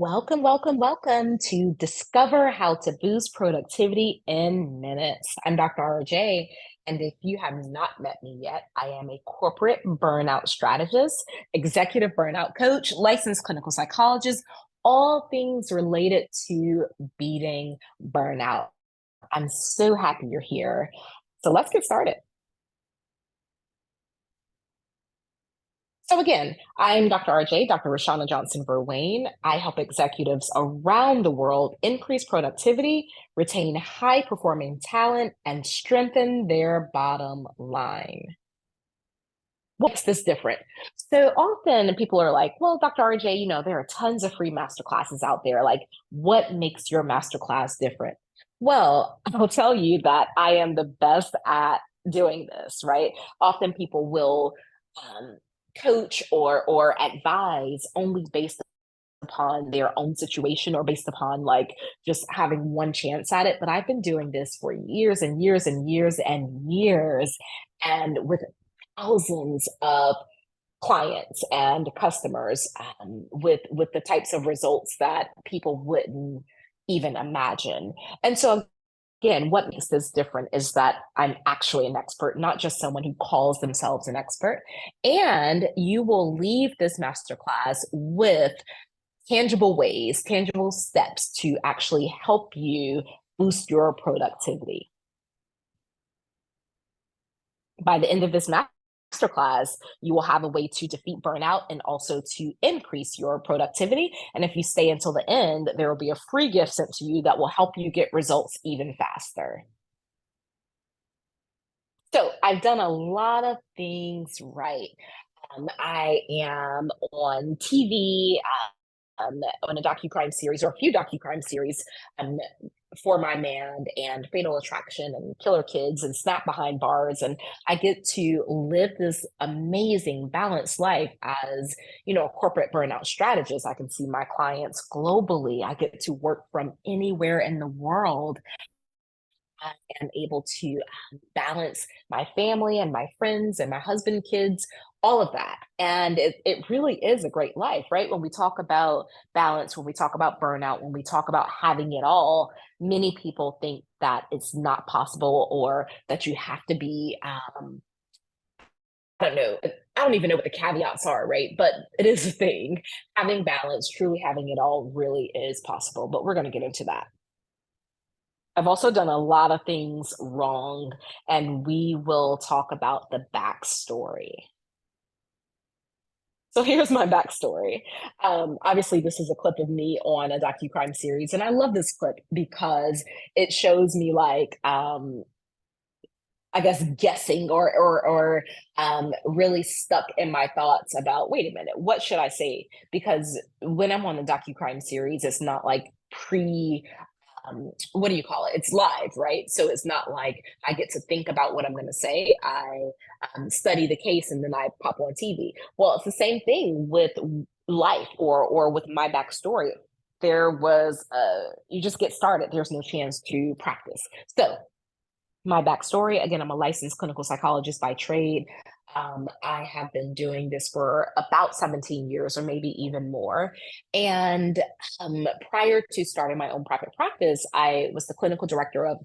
Welcome, welcome, welcome to Discover How to Boost Productivity in Minutes. I'm Dr. RJ, and if you have not met me yet, I am a corporate burnout strategist, executive burnout coach, licensed clinical psychologist, all things related to beating burnout. I'm so happy you're here. So let's get started. So again, I'm Dr. RJ, Dr. Rashana Johnson Verwain. I help executives around the world increase productivity, retain high performing talent, and strengthen their bottom line. What's this different? So often people are like, well, Dr. RJ, there are tons of free masterclasses out there. Like, what makes your masterclass different? Well, I'll tell you that I am the best at doing this, right? Often people will um, coach or advise only based upon their own situation or based upon like just having one chance at it. But I've been doing this for years and years and years and years, and with thousands of clients and customers, with the types of results that people wouldn't even imagine. And so again, what makes this different is that I'm actually an expert, not just someone who calls themselves an expert. And you will leave this masterclass with tangible ways, tangible steps to actually help you boost your productivity. By the end of this masterclass, you will have a way to defeat burnout and also to increase your productivity. And if you stay until the end, there will be a free gift sent to you that will help you get results even faster. So I've done a lot of things right. I am on TV, on a docucrime series or a few docucrime series, um, For My Man and Fatal Attraction and Killer Kids and Snap Behind Bars. And I get to live this amazing balanced life as, a corporate burnout strategist. I can see my clients globally. I get to work from anywhere in the world. I am able to balance my family and my friends and my husband, kids, all of that. And it really is a great life, right? When we talk about balance, when we talk about burnout, when we talk about having it all, many people think that it's not possible or that you have to be, I don't know, I don't even know what the caveats are, right? But it is a thing. Having balance, truly having it all really is possible. But we're going to get into that. I've also done a lot of things wrong, and we will talk about the backstory. So here's my backstory. Obviously, this is a clip of me on a docucrime series, and I love this clip because it shows me like I guess guessing or really stuck in my thoughts about wait a minute, what should I say? Because when I'm on a docucrime series, it's not like pre what do you call it? It's live, right? So it's not like I get to think about what I'm going to say. I study the case and then I pop on TV. Well, it's the same thing with life or with my backstory. There was you just get started. There's no chance to practice. So my backstory again, I'm a licensed clinical psychologist by trade. I have been doing this for about 17 years or maybe even more. And prior to starting my own private practice, I was the clinical director of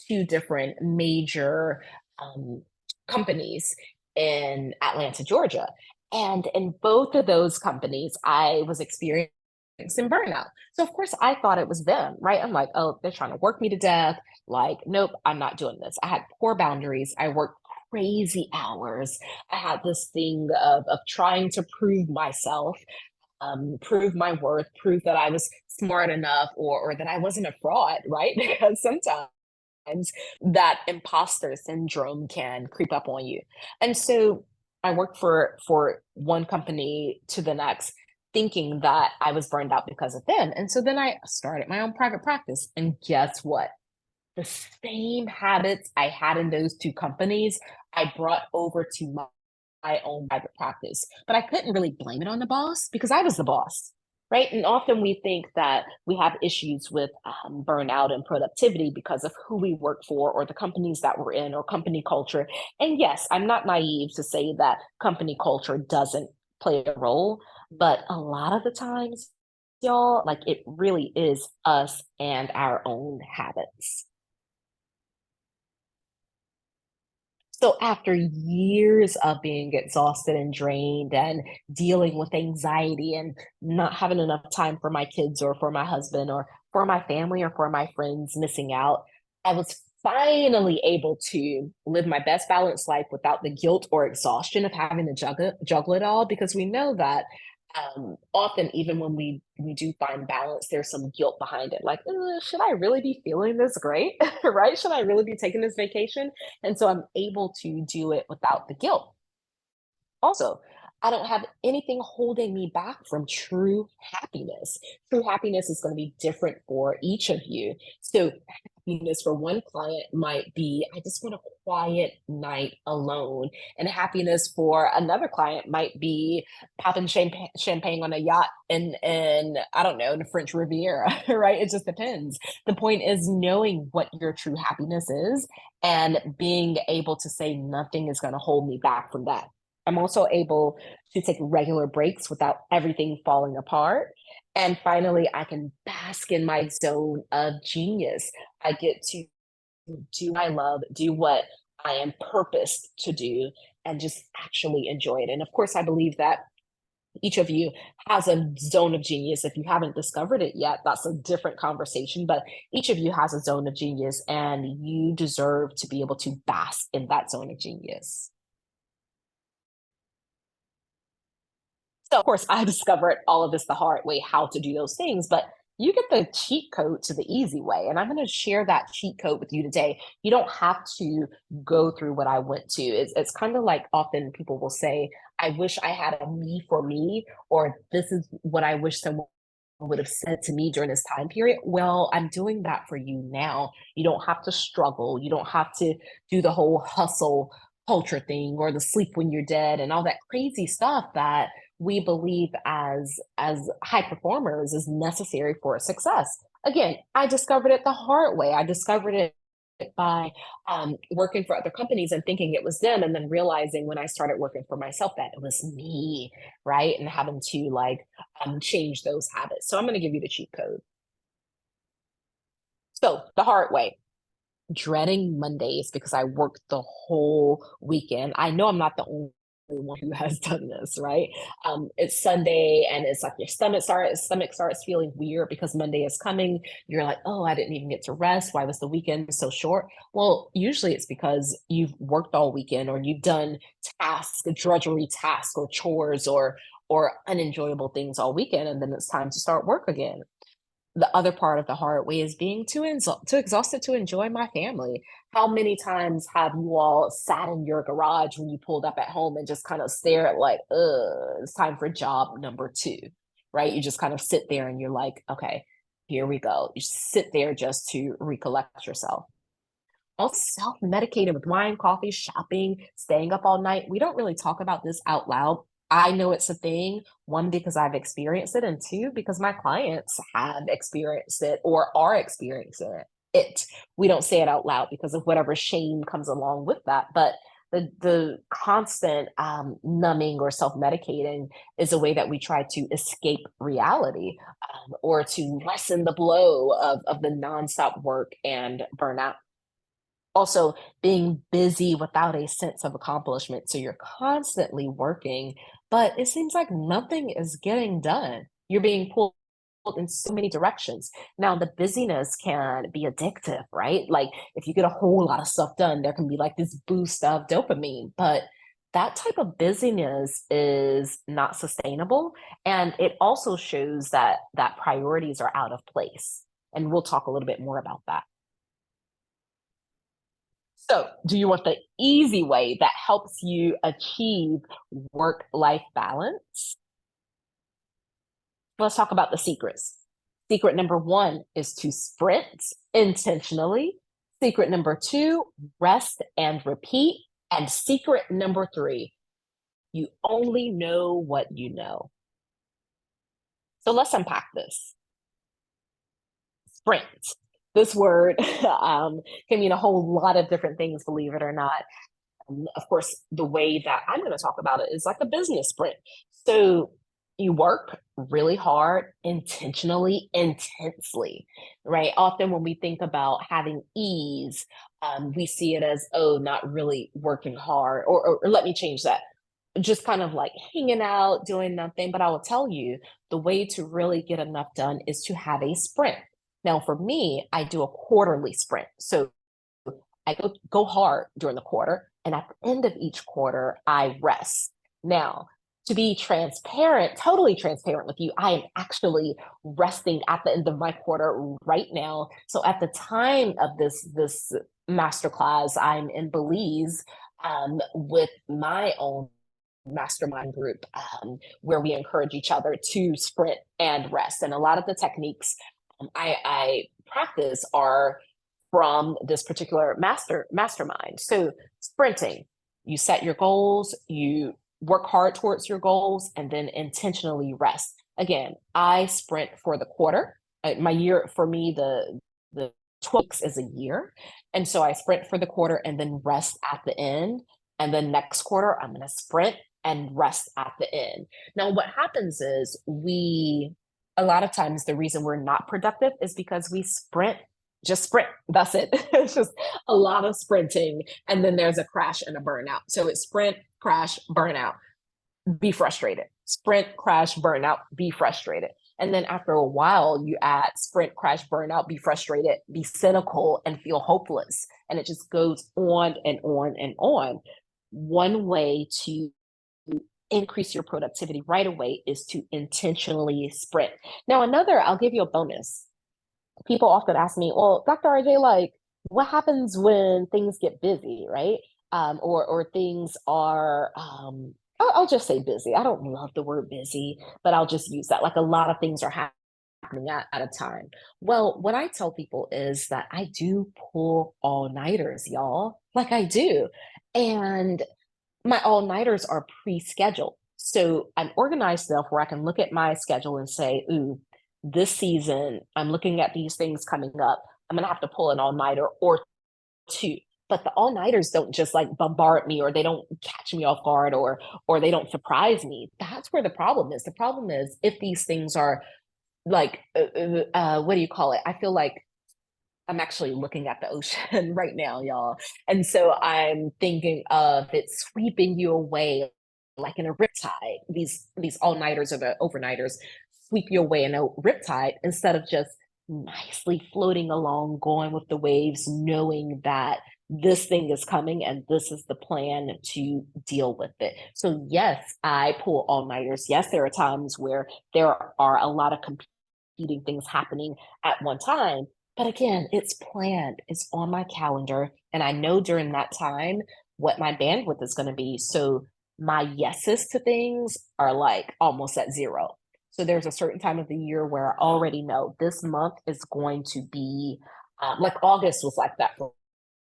two different major um, companies in Atlanta, Georgia. And in both of those companies, I was experiencing burnout. So of course I thought it was them, right? I'm like, oh, they're trying to work me to death. Like, nope, I'm not doing this. I had poor boundaries. I worked crazy hours. I had this thing of trying to prove myself, prove my worth, prove that I was smart enough or that I wasn't a fraud, right? Because sometimes that imposter syndrome can creep up on you. And so I worked for one company to the next, thinking that I was burned out because of them. And so then I started my own private practice. And guess what? The same habits I had in those two companies, I brought over to my own private practice. But I couldn't really blame it on the boss because I was the boss, right? And often we think that we have issues with burnout and productivity because of who we work for or the companies that we're in or company culture. And yes, I'm not naive to say that company culture doesn't play a role, but a lot of the times y'all, like it really is us and our own habits. So after years of being exhausted and drained and dealing with anxiety and not having enough time for my kids or for my husband or for my family or for my friends missing out, I was finally able to live my best balanced life without the guilt or exhaustion of having to juggle it all, because we know that often even when we do find balance, there's some guilt behind it, like, should I really be feeling this great? Right, should I really be taking this vacation? And so I'm able to do it without the guilt. Also, I don't have anything holding me back from true happiness. True happiness is going to be different for each of you. So, happiness for one client might be, I just want a quiet night alone. And happiness for another client might be popping champagne on a yacht in I don't know, in the French Riviera, right? It just depends. The point is knowing what your true happiness is and being able to say nothing is going to hold me back from that. I'm also able to take regular breaks without everything falling apart. And finally, I can bask in my zone of genius. I get to do what I love, do what I am purposed to do, and just actually enjoy it. And of course, I believe that each of you has a zone of genius. If you haven't discovered it yet, that's a different conversation. But each of you has a zone of genius, and you deserve to be able to bask in that zone of genius. So, of course, I discovered all of this the hard way, how to do those things, but you get the cheat code to the easy way. And I'm going to share that cheat code with you today. You don't have to go through what I went to. It's kind of like often people will say, I wish I had a me for me, or this is what I wish someone would have said to me during this time period. Well, I'm doing that for you now. You don't have to struggle. You don't have to do the whole hustle culture thing or the sleep when you're dead and all that crazy stuff that we believe as high performers is necessary for success. Again, I discovered it the hard way. I discovered it by working for other companies and thinking it was them, and then realizing when I started working for myself that it was me, right? And having to like change those habits. So I'm going to give you the cheat code. So the hard way, dreading Mondays because I worked the whole weekend. I know I'm not the only one who has done this, right? It's Sunday and it's like your stomach starts feeling weird because Monday is coming. You're like, oh, I didn't even get to rest. Why was the weekend so short? Well, usually it's because you've worked all weekend or you've done tasks, drudgery tasks or chores or unenjoyable things all weekend, and then it's time to start work again. The other part of the hard way is being too exhausted to enjoy my family. How many times have you all sat in your garage when you pulled up at home and just kind of stare at like, it's time for job number 2, right? You just kind of sit there and you're like, okay, here we go. You sit there just to recollect yourself. Also self-medicating with wine, coffee, shopping, staying up all night. We don't really talk about this out loud. I know it's a thing, one, because I've experienced it, and two, because my clients have experienced it or are experiencing it. We don't say it out loud because of whatever shame comes along with that. But the constant numbing or self-medicating is a way that we try to escape reality, or to lessen the blow of the nonstop work and burnout. Also, being busy without a sense of accomplishment. So you're constantly working, but it seems like nothing is getting done. You're being pulled in so many directions. Now, the busyness can be addictive, right? Like if you get a whole lot of stuff done, there can be like this boost of dopamine, but that type of busyness is not sustainable. And it also shows that priorities are out of place. And we'll talk a little bit more about that. So, do you want the easy way that helps you achieve work life balance? Let's talk about the secrets. Secret number one is to sprint intentionally. Secret number two, rest and repeat. And secret number three, you only know what you know. So, let's unpack this. Sprint. This word can mean a whole lot of different things, believe it or not. Of course, the way that I'm going to talk about it is like a business sprint. So you work really hard, intentionally, intensely, right? Often when we think about having ease, we see it as, oh, not really working hard, or let me change that, just kind of like hanging out, doing nothing. But I will tell you, the way to really get enough done is to have a sprint. Now, for me, I do a quarterly sprint. So I go hard during the quarter, and at the end of each quarter, I rest. Now, to be transparent, totally transparent with you, I am actually resting at the end of my quarter right now. So at the time of this masterclass, I'm in Belize with my own mastermind group, where we encourage each other to sprint and rest. And a lot of the techniques I practice are from this particular mastermind. So sprinting, you set your goals, you work hard towards your goals, and then intentionally rest. Again, I sprint for the quarter. My year for me, the 12 weeks is a year, and so I sprint for the quarter and then rest at the end. And then next quarter, I'm going to sprint and rest at the end. Now, what happens is a lot of times, the reason we're not productive is because we sprint, just sprint. That's it. It's just a lot of sprinting. And then there's a crash and a burnout. So it's sprint, crash, burnout, be frustrated. Sprint, crash, burnout, be frustrated. And then after a while, you add sprint, crash, burnout, be frustrated, be cynical, and feel hopeless. And it just goes on and on and on. One way to increase your productivity right away is to intentionally sprint. Now, I'll give you a bonus. People often ask me, well, Dr. RJ, like, what happens when things get busy, right? Or things are, I'll just say busy. I don't love the word busy, but I'll just use that. Like a lot of things are happening at a time. Well, what I tell people is that I do pull all-nighters, y'all. Like I do. And my all-nighters are pre-scheduled. So I'm organized enough where I can look at my schedule and say, ooh, this season, I'm looking at these things coming up. I'm going to have to pull an all-nighter or two. But the all-nighters don't just like bombard me, or they don't catch me off guard, or they don't surprise me. That's where the problem is. The problem is if these things are like, what do you call it? I feel like I'm actually looking at the ocean right now, y'all. And so I'm thinking of it sweeping you away like in a riptide. These all-nighters or the overnighters sweep you away in a riptide instead of just nicely floating along, going with the waves, knowing that this thing is coming and this is the plan to deal with it. So yes, I pull all-nighters. Yes, there are times where there are a lot of competing things happening at one time. But again, it's planned, it's on my calendar, and I know during that time what my bandwidth is going to be. So my yeses to things are like almost at zero. So there's a certain time of the year where I already know this month is going to be like August was like that for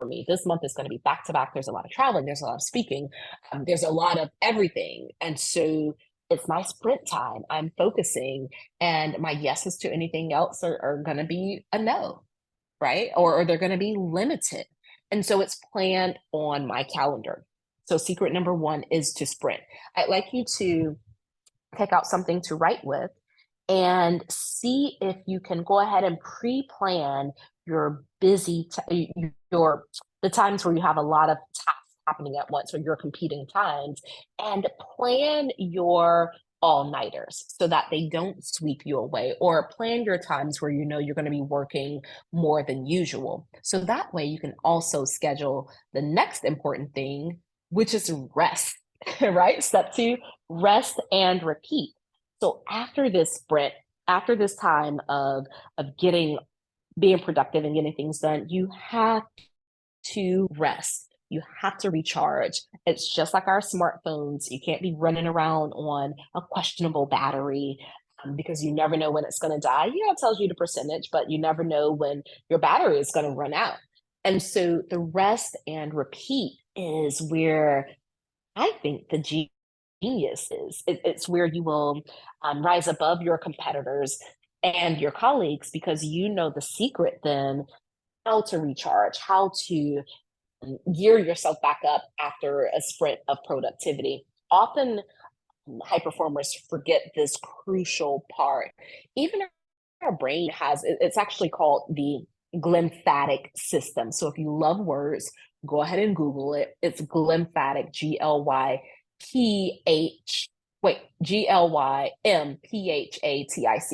me. This month is going to be back to back. There's a lot of traveling, there's a lot of speaking, there's a lot of everything. And so it's my sprint time. I'm focusing, and my yeses to anything else are going to be a no, right? Or they're going to be limited. And so it's planned on my calendar. So secret number one is to sprint. I'd like you to pick out something to write with and see if you can go ahead and pre-plan your your the times where you have a lot of tasks happening at once, or your competing times, and plan your all-nighters so that they don't sweep you away, or plan your times where you know you're going to be working more than usual. So that way you can also schedule the next important thing, which is rest. Right? Step two, rest and repeat. So after this sprint, after this time of being productive and getting things done, you have to rest. You have to recharge. It's just like our smartphones. You can't be running around on a questionable battery, because you never know when it's going to die. Yeah, it tells you the percentage, but you never know when your battery is going to run out. And so the rest and repeat is where I think the genius is. It's where you will rise above your competitors and your colleagues, because you know the secret then, how to recharge, how to gear yourself back up after a sprint of productivity. Often high performers forget this crucial part. Even our brain has it's actually called the glymphatic system. So if you love words, go ahead and Google it. It's glymphatic, G-L-Y-P-H, wait, Glymphatic,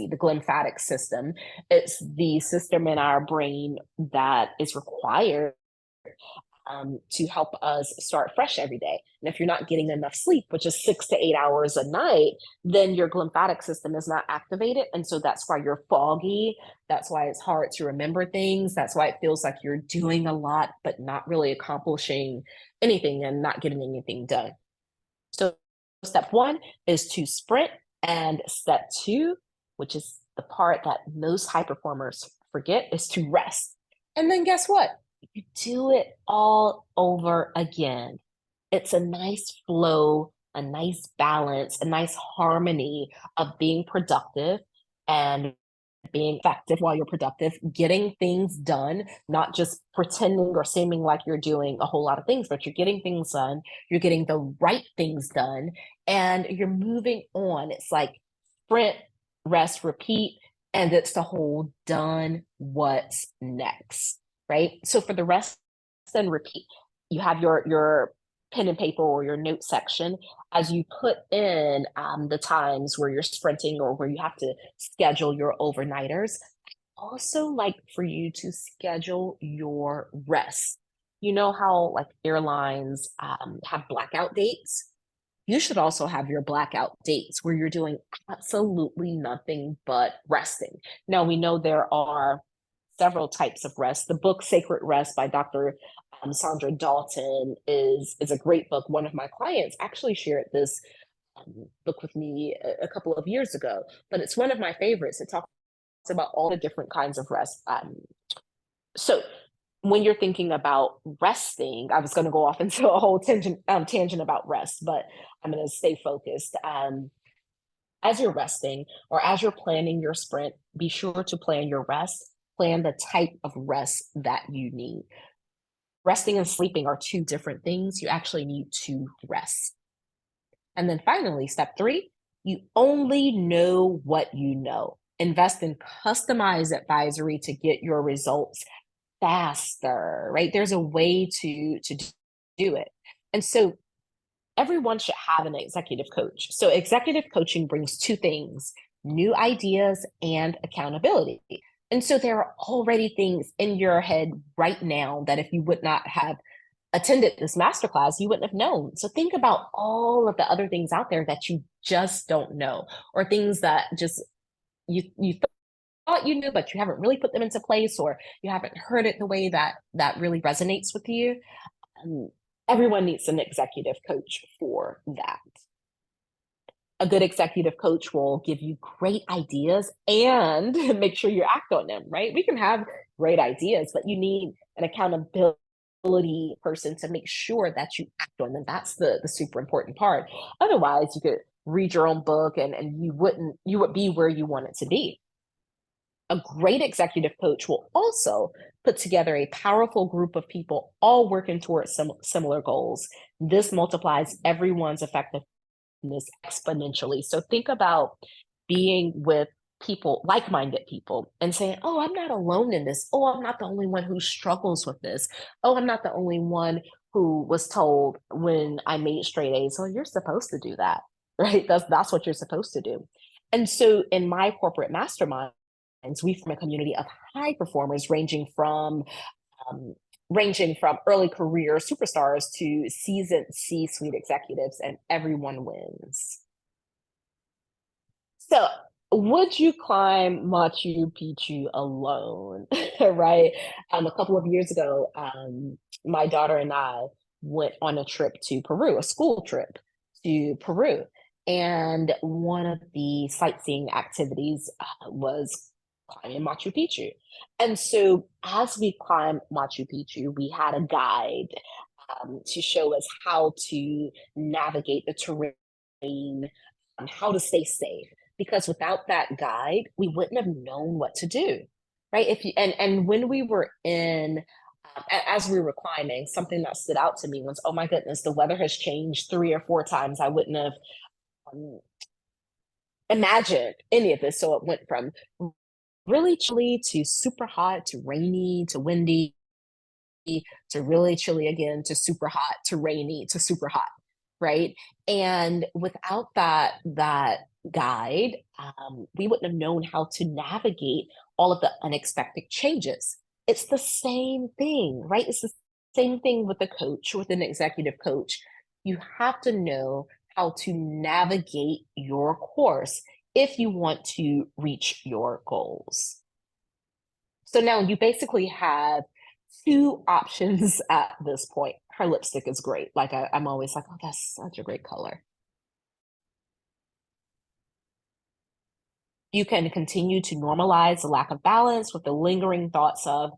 the glymphatic system. It's the system in our brain that is required to help us start fresh every day. And if you're not getting enough sleep, which is 6 to 8 hours a night, then your glymphatic system is not activated. And so that's why you're foggy. That's why it's hard to remember things. That's why it feels like you're doing a lot, but not really accomplishing anything and not getting anything done. So, step one is to sprint. And step two, which is the part that most high performers forget, is to rest. And then guess what? You do it all over again. It's a nice flow, a nice balance, a nice harmony of being productive and being effective while you're productive, getting things done, not just pretending or seeming like you're doing a whole lot of things, but you're getting things done, you're getting the right things done, and you're moving on. It's like sprint, rest, repeat, and it's the whole done, what's next, right? So for the rest and repeat, you have your pen and paper or your note section as you put in the times where you're sprinting or where you have to schedule your overnighters. Also, like for you to schedule your rest. You know how like airlines have blackout dates? You should also have your blackout dates where you're doing absolutely nothing but resting. Now, we know there are several types of rest. The book Sacred Rest by Dr. Sandra Dalton is a great book. One of my clients actually shared this book with me a couple of years ago, but it's one of my favorites. It talks about all the different kinds of rest. So when you're thinking about resting, I was going to go off into a whole tangent about rest, but I'm going to stay focused. As you're resting or as you're planning your sprint, be sure to plan your rest, plan the type of rest that you need. Resting and sleeping are two different things. You actually need to rest. And then finally, step three, you only know what you know. Invest in customized advisory to get your results faster, right? There's a way to do it. And so everyone should have an executive coach. So executive coaching brings two things, new ideas and accountability. And so there are already things in your head right now that if you would not have attended this masterclass, you wouldn't have known. So think about all of the other things out there that you just don't know, or things that just you thought you knew, but you haven't really put them into place, or you haven't heard it the way that really resonates with you. Um, Everyone needs an executive coach for that. A good executive coach will give you great ideas and make sure you act on them, right? We can have great ideas, but you need an accountability person to make sure that you act on them. That's the super important part. Otherwise, you could read your own book and you would be where you want it to be. A great executive coach will also put together a powerful group of people all working towards some similar goals. This multiplies everyone's effectiveness exponentially. So think about being with people, like-minded people, and saying, oh, I'm not alone in this. Oh, I'm not the only one who struggles with this. Oh, I'm not the only one who was told when I made straight A's, oh, you're supposed to do that, right? That's what you're supposed to do. And so in my corporate mastermind, we form a community of high performers um, ranging from early career superstars to seasoned C-suite executives, and everyone wins. So, would you climb Machu Picchu alone? Right? A couple of years ago, my daughter and I went on a trip to Peru, a school trip to Peru. And one of the sightseeing activities was climbing Machu Picchu. And so, as we climbed Machu Picchu, we had a guide to show us how to navigate the terrain, how to stay safe. Because without that guide, we wouldn't have known what to do, right? If you and when we were in, as we were climbing, something that stood out to me was, oh my goodness, the weather has changed 3 or 4 times. I wouldn't have um, imagine any of this. So it went from really chilly to super hot to rainy to windy to really chilly again to super hot to rainy to super hot, right? And without that guide, we wouldn't have known how to navigate all of the unexpected changes. It's the same thing, right? It's the same thing with a coach, with an executive coach. You have to know how to navigate your course if you want to reach your goals. So now you basically have two options at this point. Her lipstick is great. Like I'm always like, oh, that's such a great color. You can continue to normalize the lack of balance with the lingering thoughts of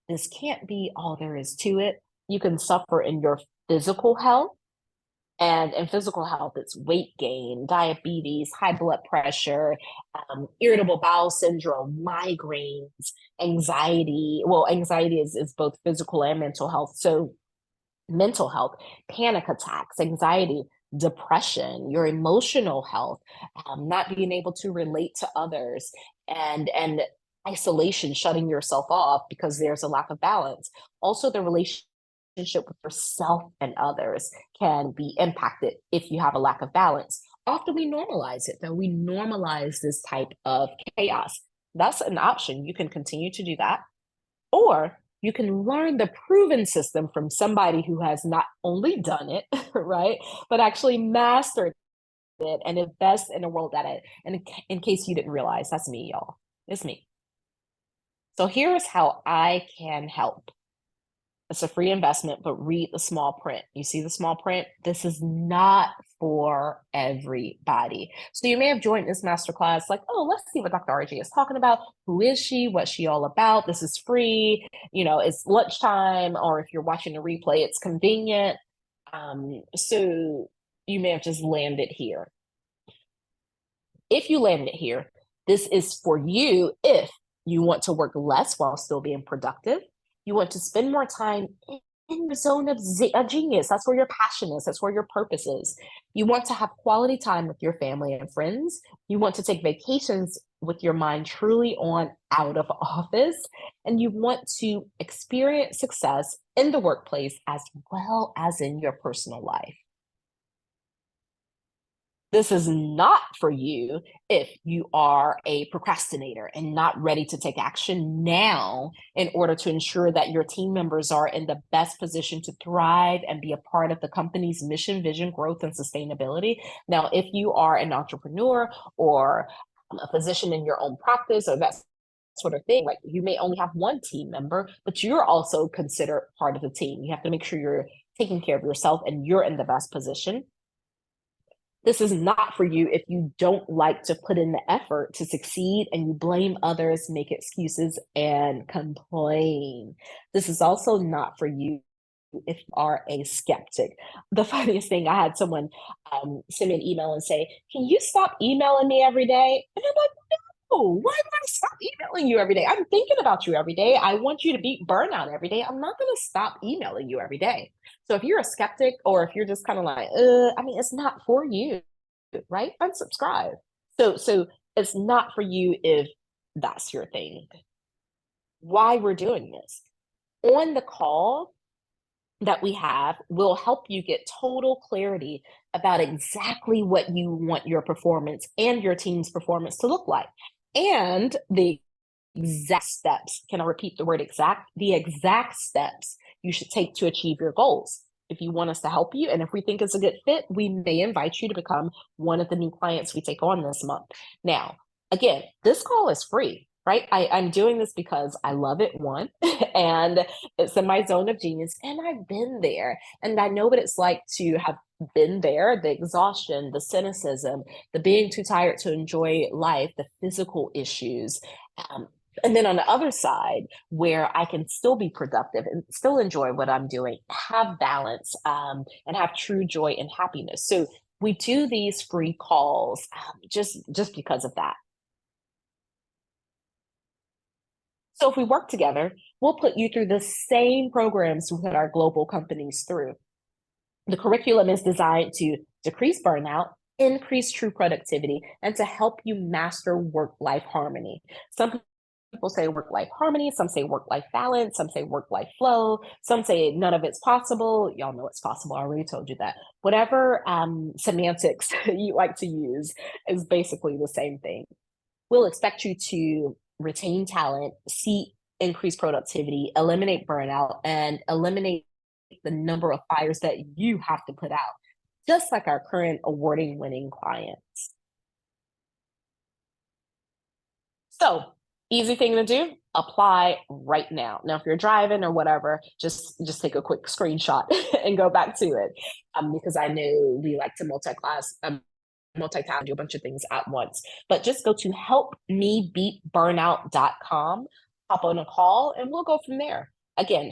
this can't be all there is to it. You can suffer in your physical health. And in physical health, it's weight gain, diabetes, high blood pressure, irritable bowel syndrome, migraines, anxiety. Well, anxiety is both physical and mental health. So mental health, panic attacks, anxiety, depression, your emotional health, not being able to relate to others, and isolation, shutting yourself off because there's a lack of balance. Also, the relationship with yourself and others can be impacted if you have a lack of balance. Often we normalize it, though. We normalize this type of chaos. That's an option. You can continue to do that. Or you can learn the proven system from somebody who has not only done it, right, but actually mastered it and is best in the world at it. And in case you didn't realize, that's me, y'all. It's me. So here's how I can help. It's a free investment, but read the small print. You see the small print? This is not for everybody. So you may have joined this masterclass like, oh, let's see what Dr. RJ is talking about. Who is she? What's she all about? This is free. You know, it's lunchtime, or if you're watching the replay, it's convenient. So you may have just landed here. If you landed here, this is for you if you want to work less while still being productive. You want to spend more time in your zone of genius. That's where your passion is. That's where your purpose is. You want to have quality time with your family and friends. You want to take vacations with your mind truly on out of office. And you want to experience success in the workplace as well as in your personal life. This is not for you if you are a procrastinator and not ready to take action now in order to ensure that your team members are in the best position to thrive and be a part of the company's mission, vision, growth, and sustainability. Now, if you are an entrepreneur or a physician in your own practice or that sort of thing, like you may only have one team member, but you're also considered part of the team. You have to make sure you're taking care of yourself and you're in the best position. This is not for you if you don't like to put in the effort to succeed and you blame others, make excuses, and complain. This is also not for you if you are a skeptic. The funniest thing, I had someone send me an email and say, can you stop emailing me every day? And I'm like, no, why would I stop emailing you every day? I'm thinking about you every day. I want you to beat burnout every day. I'm not going to stop emailing you every day. So if you're a skeptic or if you're just kind of like, I mean, it's not for you, right? Unsubscribe. So it's not for you if that's your thing. Why we're doing this. On the call that we have will help you get total clarity about exactly what you want your performance and your team's performance to look like. And the exact steps, can I repeat the word exact? The exact steps you should take to achieve your goals. If you want us to help you and if we think it's a good fit, we may invite you to become one of the new clients we take on this month. Now, again, this call is free, right? I'm doing this because I love it, one, and it's in my zone of genius, and I've been there, and I know what it's like to have been there, the exhaustion, the cynicism, the being too tired to enjoy life, the physical issues. And then on the other side, where I can still be productive and still enjoy what I'm doing, have balance, and have true joy and happiness. So we do these free calls just because of that. So if we work together, we'll put you through the same programs we put our global companies through. The curriculum is designed to decrease burnout, increase true productivity and to help you master work-life harmony. Some people say work-life harmony, some say work-life balance, some say work-life flow, some say none of it's possible. Y'all know it's possible. I already told you that. Whatever semantics you like to use is basically the same thing. We'll expect you to retain talent, see increased productivity, eliminate burnout, and eliminate the number of fires that you have to put out, just like our current awarding winning clients. So, easy thing to do, apply right now. Now, if you're driving or whatever, just take a quick screenshot and go back to it, because I know we like to multitask, do a bunch of things at once. But just go to helpmebeatburnout.com, hop on a call, and we'll go from there. Again,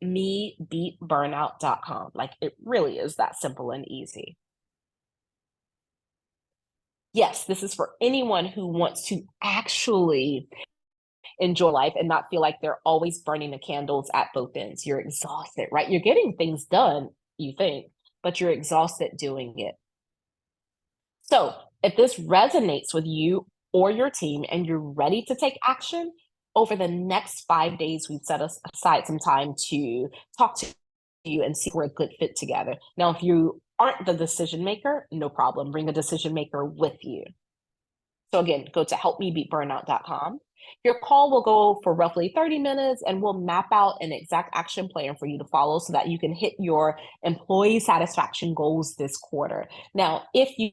helpmebeatburnout.com. Like, it really is that simple and easy. Yes, this is for anyone who wants to actually enjoy life and not feel like they're always burning the candles at both ends. You're exhausted, right? You're getting things done, you think, but you're exhausted doing it. So, if this resonates with you or your team and you're ready to take action, over the next 5 days, we've set aside some time to talk to you and see if we're a good fit together. Now, if you aren't the decision maker, no problem. Bring a decision maker with you. So again, go to helpmebeatburnout.com. Your call will go for roughly 30 minutes and we'll map out an exact action plan for you to follow so that you can hit your employee satisfaction goals this quarter. Now, if you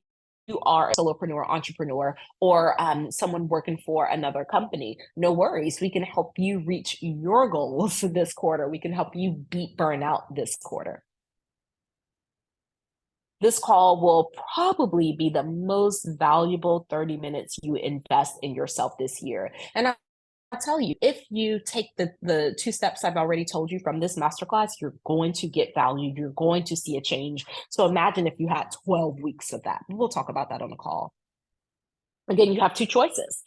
are a solopreneur, entrepreneur, or someone working for another company, no worries. We can help you reach your goals this quarter. We can help you beat burnout this quarter. This call will probably be the most valuable 30 minutes you invest in yourself this year. And I'll tell you, if you take the 2 steps I've already told you from this masterclass, you're going to get value. You're going to see a change. So imagine if you had 12 weeks of that. We'll talk about that on the call. Again, you have 2 choices.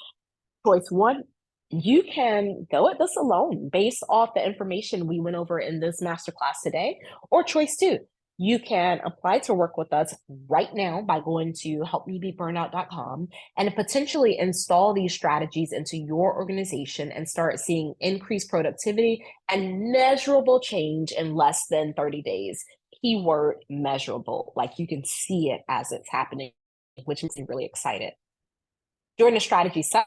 Choice 1, you can go at this alone based off the information we went over in this masterclass today. Or choice 2, you can apply to work with us right now by going to helpmebeatburnout.com and potentially install these strategies into your organization and start seeing increased productivity and measurable change in less than 30 days. Keyword measurable, like you can see it as it's happening, which makes me really excited. During the strategy session,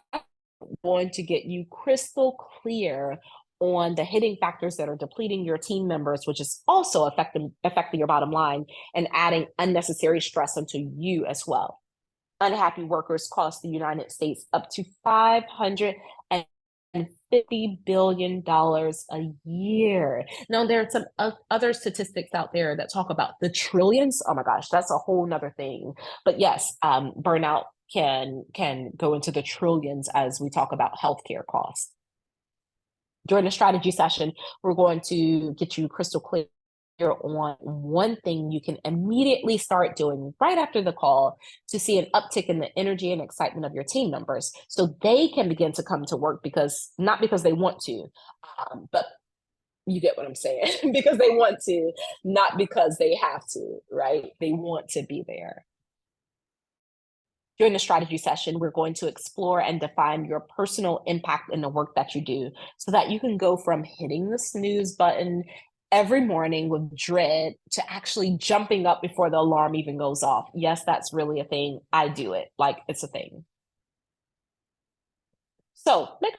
going to get you crystal clear on the hitting factors that are depleting your team members, which is also affecting your bottom line and adding unnecessary stress onto you as well. Unhappy workers cost the United States up to $550 billion a year. Now, there are some other statistics out there that talk about the trillions. Oh my gosh, that's a whole nother thing. But yes, burnout can go into the trillions as we talk about healthcare costs. During the strategy session, we're going to get you crystal clear on one thing you can immediately start doing right after the call to see an uptick in the energy and excitement of your team members so they can begin to come to work not because they want to, but you get what I'm saying, because they want to, not because they have to, right? They want to be there. During the strategy session, we're going to explore and define your personal impact in the work that you do so that you can go from hitting the snooze button every morning with dread to actually jumping up before the alarm even goes off. Yes, that's really a thing. I do it. Like, it's a thing. So make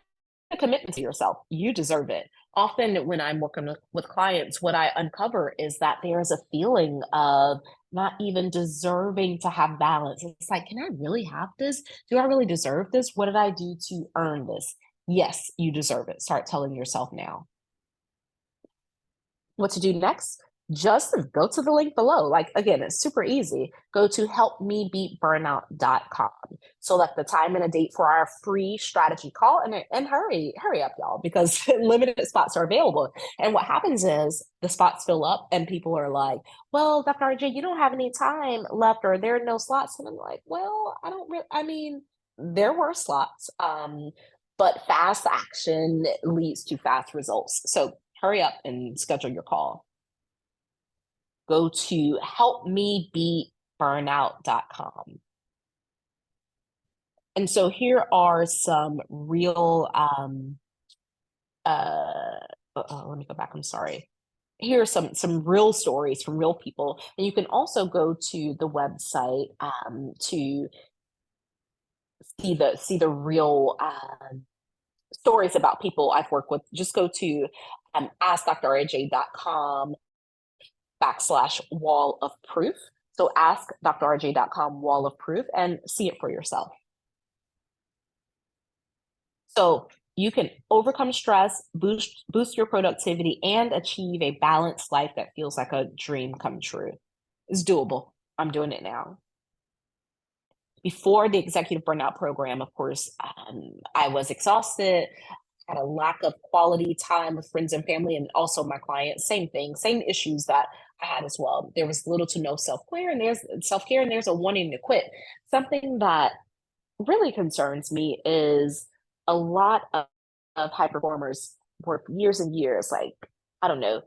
a commitment to yourself. You deserve it. Often when I'm working with clients, what I uncover is that there's a feeling of not even deserving to have balance. It's like, can I really have this? Do I really deserve this? What did I do to earn this? Yes, you deserve it. Start telling yourself now. What to do next? Just go to the link below. Like, again, it's super easy. Go to helpmebeatburnout.com. Select the time and a date for our free strategy call and hurry up, y'all, because limited spots are available. And what happens is the spots fill up and people are like, well, Dr. RJ, you don't have any time left or there are no slots. And I'm like, well, there were slots, but fast action leads to fast results. So hurry up and schedule your call. Go to burnout.com. And so here are some real, let me go back. I'm sorry. Here are some real stories from real people, and you can also go to the website to see the real stories about people I've worked with. Just go to askdraj.com /wall of proof. So askdraj.com wall of proof and see it for yourself. So you can overcome stress, boost your productivity, and achieve a balanced life that feels like a dream come true. It's doable. I'm doing it now. Before the executive burnout program, of course, I was exhausted, had a lack of quality time with friends and family, and also my clients. Same thing, same issues that I had as well. There was little to no self care, and there's a wanting to quit. Something that really concerns me is a lot of high performers work years and years, like, I don't know,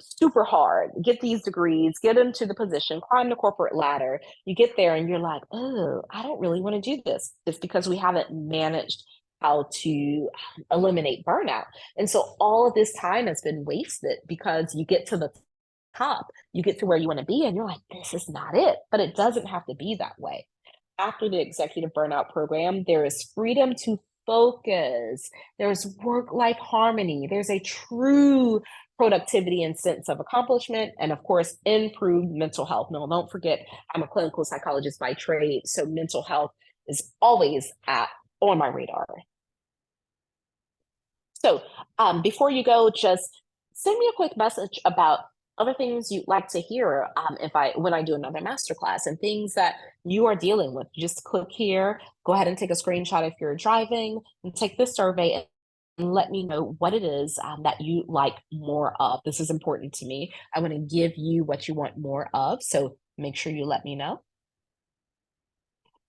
super hard, get these degrees, get into the position, climb the corporate ladder. You get there and you're like, oh, I don't really want to do this. It's because we haven't managed how to eliminate burnout. And so all of this time has been wasted because you get to the top, you get to where you want to be, and you're like, this is not it. But it doesn't have to be that way. After the executive burnout program, there is freedom to focus. There's work life harmony. There's a true productivity and sense of accomplishment. And of course, improved mental health. No, don't forget, I'm a clinical psychologist by trade. So mental health is always on my radar. So before you go, just send me a quick message about other things you'd like to hear when I do another masterclass, and things that you are dealing with. Just click here, go ahead and take a screenshot if you're driving, and take this survey and let me know what it is that you like more of. This is important to me. I want to give you what you want more of. So make sure you let me know.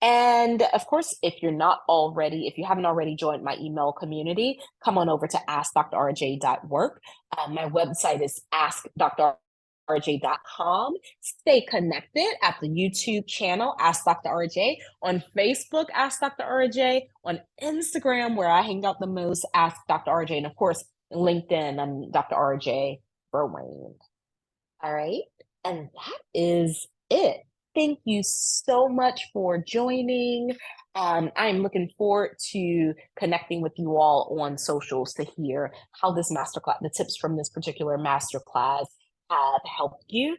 And of course, if you haven't already joined my email community, come on over to askdrrj.work. My website is askdrrj.com. Stay connected at the YouTube channel, Ask Dr. RJ, on Facebook, Ask Dr. RJ, on Instagram, where I hang out the most, Ask Dr. RJ, and of course, LinkedIn, I'm Dr. RJ Berwain. All right. And that is it. Thank you so much for joining. I'm looking forward to connecting with you all on socials to hear how this masterclass, the tips from this particular masterclass have helped you,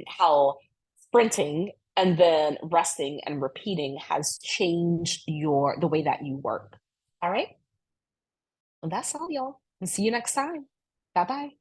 how sprinting and then resting and repeating has changed the way that you work. All right. Well, that's all, y'all. And see you next time. Bye-bye.